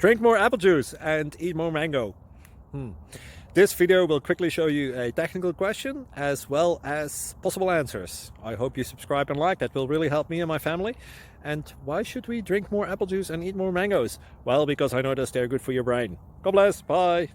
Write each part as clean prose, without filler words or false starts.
Drink more apple juice and eat more mango. This video will quickly show you a technical question as well as possible answers. I hope you subscribe and like, that will really help me and my family. And why should we drink more apple juice and eat more mangoes? Well, because I noticed they're good for your brain. God bless, bye!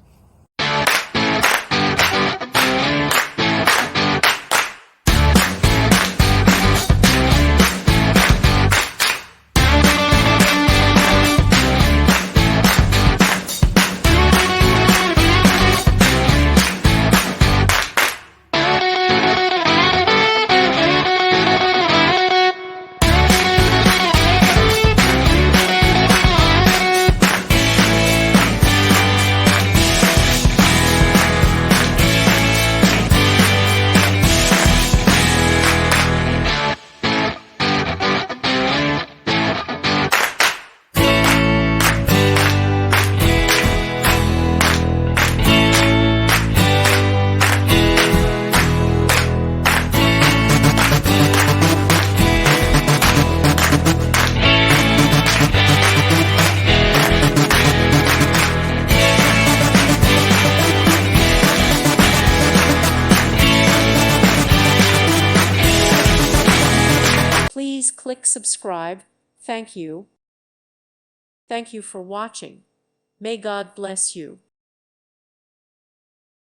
Please click subscribe. Thank you. Thank you for watching. May God bless you.